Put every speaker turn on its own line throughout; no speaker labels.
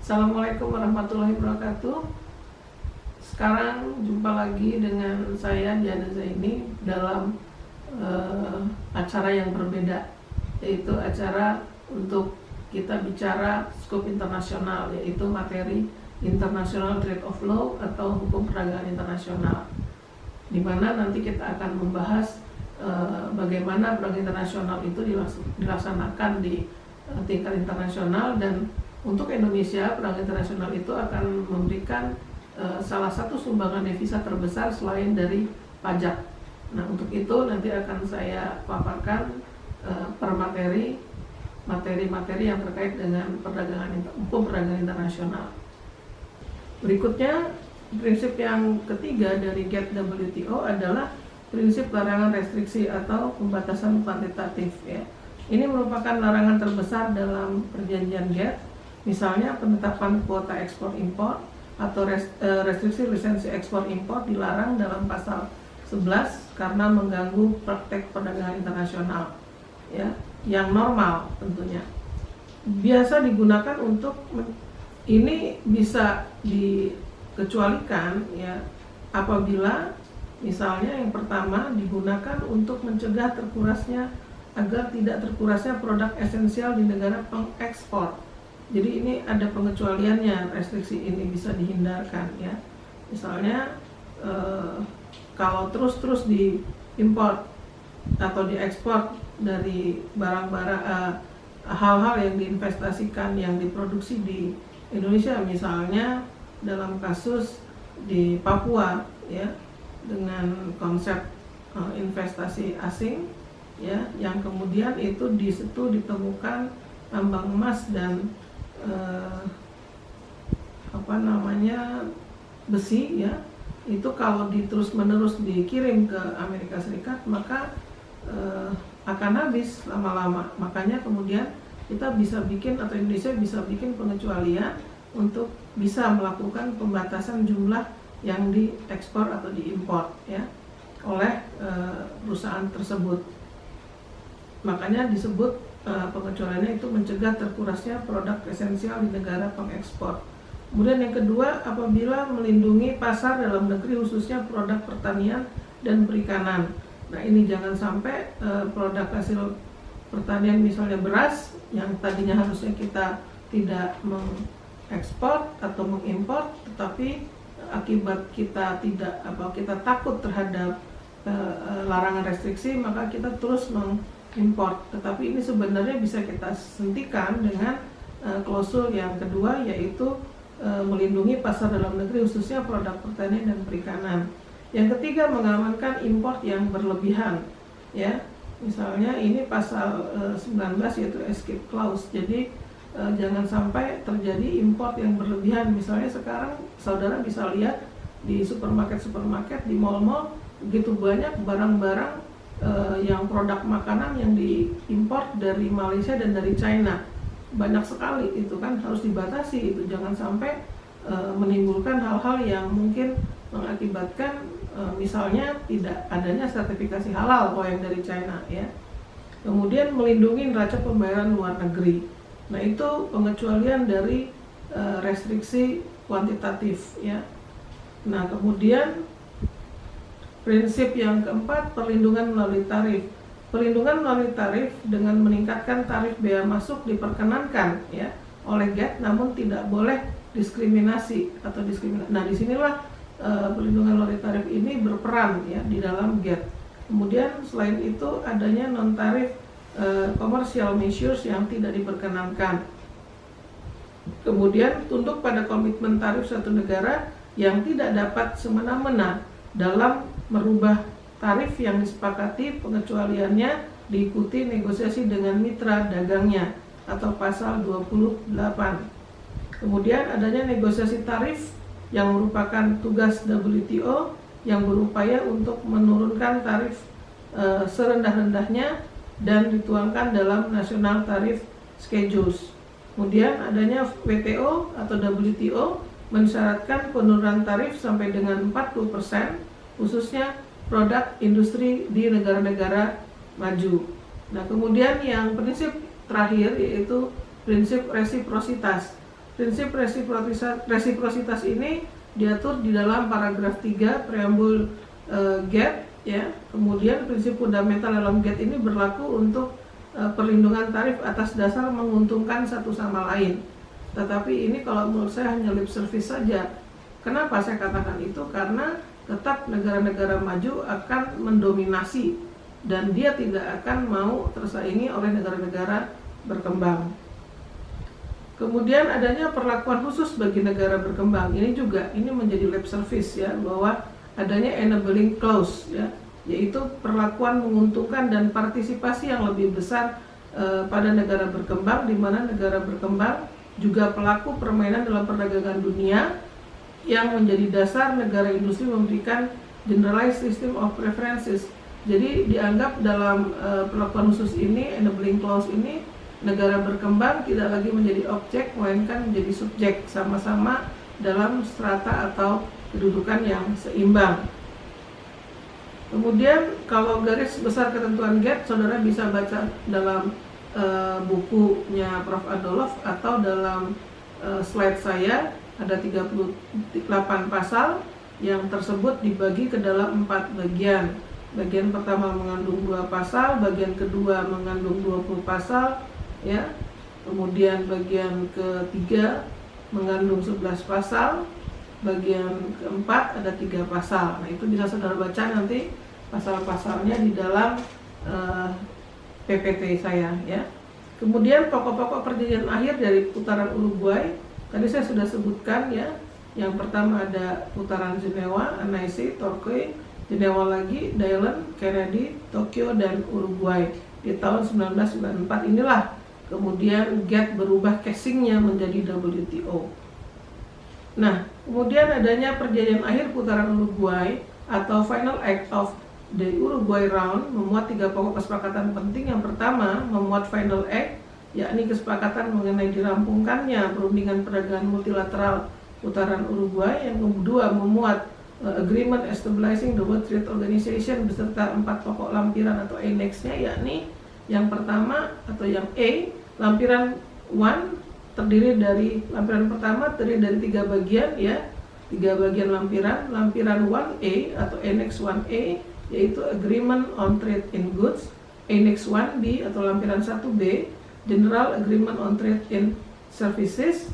Assalamualaikum warahmatullahi wabarakatuh. Sekarang jumpa lagi dengan saya Diana Zaini dalam acara yang berbeda, yaitu acara untuk kita bicara skop internasional, yaitu materi International Trade of Law atau hukum perdagangan internasional, di mana nanti kita akan membahas bagaimana perdagangan internasional itu dilaksanakan di tingkat internasional. Dan untuk Indonesia, perdagangan internasional itu akan memberikan salah satu sumbangan devisa terbesar selain dari pajak. Nah, untuk itu nanti akan saya paparkan per materi-materi yang terkait dengan hukum perdagangan internasional. Berikutnya, prinsip yang ketiga dari GATT WTO adalah prinsip larangan restriksi atau pembatasan kuantitatif. Ya. Ini merupakan larangan terbesar dalam perjanjian GATT. Misalnya penetapan kuota ekspor impor atau restriksi lisensi ekspor impor dilarang dalam pasal 11 karena mengganggu praktek perdagangan internasional, ya, yang normal tentunya. Biasa digunakan untuk ini bisa dikecualikan, ya, apabila misalnya yang pertama digunakan untuk mencegah terkurasnya agar tidak terkurasnya produk esensial di negara pengekspor. Jadi ini ada pengecualiannya, restriksi ini bisa dihindarkan, ya. Misalnya kalau terus diimpor atau diekspor dari barang-barang hal-hal yang diinvestasikan yang diproduksi di Indonesia, misalnya dalam kasus di Papua, ya, dengan konsep investasi asing, ya, yang kemudian itu di situ ditemukan tambang emas dan besi, ya, itu kalau terus-menerus dikirim ke Amerika Serikat maka akan habis lama-lama. Makanya kemudian kita bisa bikin, atau Indonesia bisa bikin pengecualian untuk bisa melakukan pembatasan jumlah yang diekspor atau diimpor, ya, oleh perusahaan tersebut. Makanya disebut pengecualiannya itu mencegah terkurasnya produk esensial di negara pengekspor. Kemudian yang kedua, apabila melindungi pasar dalam negeri khususnya produk pertanian dan perikanan. Nah, ini jangan sampai produk hasil pertanian, misalnya beras, yang tadinya harusnya kita tidak mengekspor atau mengimpor, tetapi akibat kita kita takut terhadap larangan restriksi, maka kita terus mengimpor. Tetapi ini sebenarnya bisa kita hentikan dengan klausul yang kedua, yaitu melindungi pasar dalam negeri khususnya produk pertanian dan perikanan. Yang ketiga, mengamankan impor yang berlebihan, ya. Misalnya ini pasal 19 yaitu escape clause. Jadi jangan sampai terjadi impor yang berlebihan. Misalnya sekarang saudara bisa lihat di supermarket, di mal-mal, begitu banyak barang-barang yang produk makanan yang diimpor dari Malaysia dan dari China. Banyak sekali, itu kan harus dibatasi. Itu jangan sampai menimbulkan hal-hal yang mungkin mengakibatkan misalnya tidak adanya sertifikasi halal kalau yang dari China, ya. Kemudian melindungi neraca pembayaran luar negeri. Nah, itu pengecualian dari restriksi kuantitatif, ya. Nah, kemudian prinsip yang keempat, perlindungan melalui tarif. Perlindungan melalui tarif dengan meningkatkan tarif bea masuk diperkenankan, ya, oleh GATT, namun tidak boleh diskriminasi atau diskriminasi. Nah, disinilah perlindungan melalui tarif ini berperan, ya, di dalam GATT. Kemudian selain itu adanya non tarif commercial measures yang tidak diperkenankan. Kemudian tunduk pada komitmen tarif suatu negara yang tidak dapat semena-mena dalam merubah tarif yang disepakati, pengecualiannya diikuti negosiasi dengan mitra dagangnya atau pasal 28. Kemudian adanya negosiasi tarif yang merupakan tugas WTO yang berupaya untuk menurunkan tarif serendah-rendahnya dan dituangkan dalam National Tariff Schedules. Kemudian adanya WTO atau WTO mensyaratkan penurunan tarif sampai dengan 40%, khususnya produk industri di negara-negara maju. Nah, kemudian yang prinsip terakhir yaitu prinsip resiprositas. Prinsip resiprositas ini diatur di dalam paragraf 3 preambul GATT ya. Kemudian prinsip fundamental dalam GATT ini berlaku untuk perlindungan tarif atas dasar menguntungkan satu sama lain. Tetapi ini kalau menurut saya hanya lip service saja. Kenapa saya katakan itu? Karena tetap negara-negara maju akan mendominasi dan dia tidak akan mau tersaingi oleh negara-negara berkembang. Kemudian adanya perlakuan khusus bagi negara berkembang. Ini menjadi lip service ya, bahwa adanya enabling clause ya, yaitu perlakuan menguntungkan dan partisipasi yang lebih besar pada negara berkembang, di mana negara berkembang juga pelaku permainan dalam perdagangan dunia yang menjadi dasar negara industri memberikan generalized system of preferences. Jadi dianggap dalam perlakuan khusus ini, enabling clause ini, negara berkembang tidak lagi menjadi objek melainkan menjadi subjek, sama-sama dalam strata atau kedudukan yang seimbang. Kemudian kalau garis besar ketentuan GATT saudara bisa baca dalam bukunya Prof. Adolf atau dalam slide saya, ada 38 pasal yang tersebut dibagi ke dalam 4 bagian. Bagian pertama mengandung 2 pasal, bagian kedua mengandung 20 pasal ya. Kemudian bagian ketiga mengandung 11 pasal, bagian keempat ada 3 pasal. Nah, itu bisa saudara baca nanti pasal-pasalnya di dalam PPT saya ya. Kemudian pokok-pokok perjanjian akhir dari putaran Uruguay tadi saya sudah sebutkan ya. Yang pertama ada putaran Jenewa, Annecy, Torquay, Jenewa lagi, Dylan, Kennedy, Tokyo, dan Uruguay. Di tahun 1994 inilah kemudian GATT berubah casingnya menjadi WTO. Nah, kemudian adanya perjanjian akhir putaran Uruguay atau Final Act of the Uruguay Round memuat 3 pokok kesepakatan penting. Yang pertama memuat Final Act, yakni kesepakatan mengenai dirampungkannya perundingan perdagangan multilateral putaran Uruguay. Yang kedua memuat Agreement Establishing the World Trade Organization beserta 4 pokok lampiran atau annex-nya, yakni yang pertama atau yang A, lampiran 1 terdiri dari lampiran pertama terdiri dari 3 bagian ya, 3 bagian lampiran. Lampiran 1A atau Annex 1A yaitu Agreement on Trade in Goods, Annex 1B atau lampiran 1B General Agreement on Trade in Services,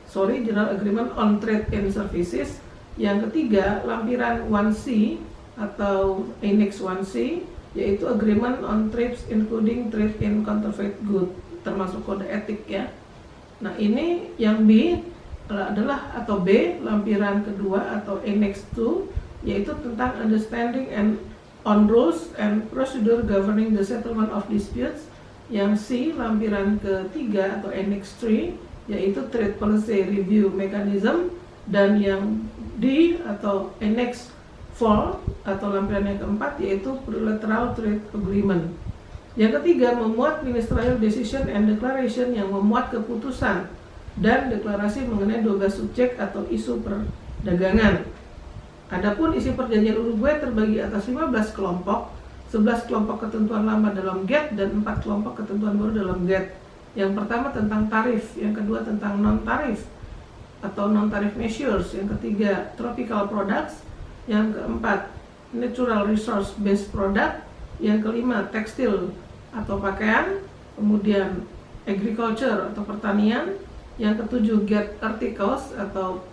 General Agreement on Trade in Services. Yang ketiga lampiran 1C atau Annex 1C yaitu Agreement on Trades including Trade in Counterfeit Goods, termasuk kode etik ya. Nah, ini yang B adalah atau B lampiran kedua atau Annex 2 yaitu tentang Understanding and on Rules and Procedure Governing the Settlement of Disputes. Yang C lampiran ketiga atau Annex 3 yaitu Trade Policy Review Mechanism. Dan yang D atau Annex 4 atau lampiran yang keempat yaitu Bilateral Trade Agreement. Yang ketiga memuat Ministerial Decision and Declaration yang memuat keputusan dan deklarasi mengenai 12 subjek atau isu perdagangan. Adapun isi perjanjian Uruguay terbagi atas 15 kelompok, 11 kelompok ketentuan lama dalam GATT dan 4 kelompok ketentuan baru dalam GATT. Yang pertama tentang tarif, yang kedua tentang non-tarif atau non-tarif measures, yang ketiga tropical products, yang keempat natural resource based product, yang kelima tekstil atau pakaian, kemudian agriculture atau pertanian, yang ketujuh GATT articles atau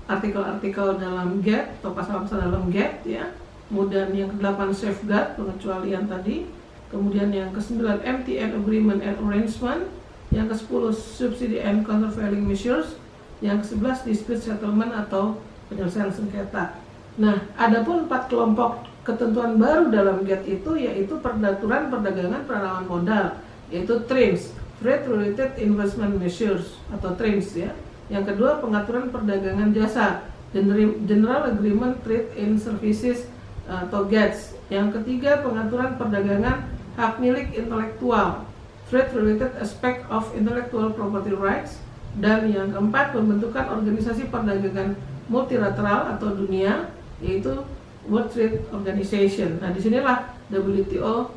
artikel-artikel dalam GATT atau pasal-pasal dalam GATT ya. Kemudian yang ke-8 safeguard, pengecualian tadi. Kemudian yang ke-9 MTN agreement and arrangement, yang ke-10 subsidy and countervailing measures, yang ke-11 dispute settlement atau penyelesaian sengketa. Nah, adapun 4 kelompok ketentuan baru dalam GATT itu yaitu peraturan perdagangan penanaman modal, yaitu TRIMS, Trade Related Investment Measures atau TRIMS ya. Yang kedua pengaturan perdagangan jasa, General Agreement Trade in Services atau GATS. Yang ketiga pengaturan perdagangan hak milik intelektual, Trade Related Aspect of Intellectual Property Rights. Dan yang keempat pembentukan organisasi perdagangan multilateral atau dunia, yaitu World Trade Organization. Nah, disinilah WTO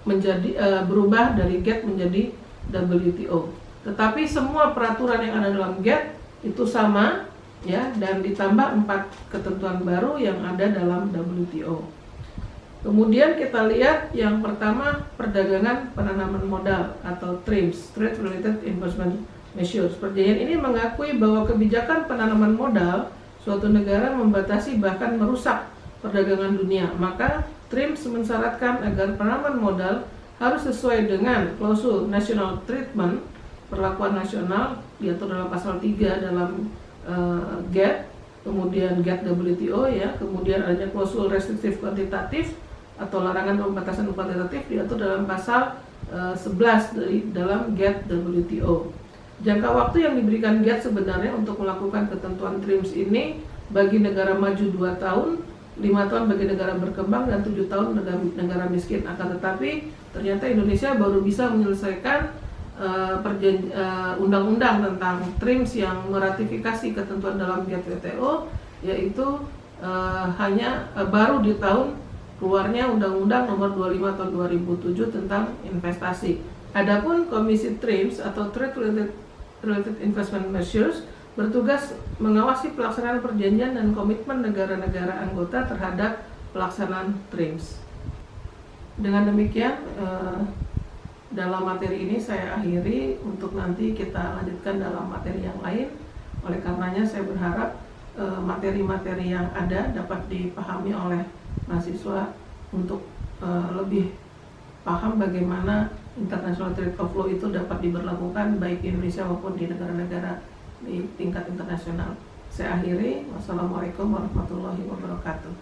menjadi berubah dari GATT menjadi WTO. Tetapi semua peraturan yang ada dalam GATT itu sama ya, dan ditambah 4 ketentuan baru yang ada dalam WTO. Kemudian kita lihat yang pertama, perdagangan penanaman modal atau TRIMS, Trade Related Investment Measures. Perjanjian ini mengakui bahwa kebijakan penanaman modal suatu negara membatasi bahkan merusak perdagangan dunia. Maka TRIMS mensyaratkan agar penanaman modal harus sesuai dengan klausul national treatment, perlakuan nasional, diatur dalam pasal 3 dalam GATT, kemudian GATT WTO ya, kemudian adanya klausul restriktif kuantitatif atau larangan pembatasan kuantitatif diatur dalam pasal 11 dari dalam GATT WTO. Jangka waktu yang diberikan GATT sebenarnya untuk melakukan ketentuan TRIMS ini bagi negara maju 2 tahun, 5 tahun bagi negara berkembang, dan 7 tahun negara miskin. Akan tetapi ternyata Indonesia baru bisa menyelesaikan undang-undang tentang TRIMS yang meratifikasi ketentuan dalam GATT WTO, yaitu hanya baru di tahun keluarnya Undang-Undang Nomor 25 Tahun 2007 tentang investasi. Adapun Komisi TRIMS atau Trade Related Investment Measures bertugas mengawasi pelaksanaan perjanjian dan komitmen negara-negara anggota terhadap pelaksanaan TRIMS. Dengan demikian, dalam materi ini saya akhiri, untuk nanti kita lanjutkan dalam materi yang lain. Oleh karenanya saya berharap materi-materi yang ada dapat dipahami oleh mahasiswa untuk lebih paham bagaimana International Trade of Law itu dapat diberlakukan baik di Indonesia maupun di negara-negara di tingkat internasional. Saya akhiri. Wassalamualaikum warahmatullahi wabarakatuh.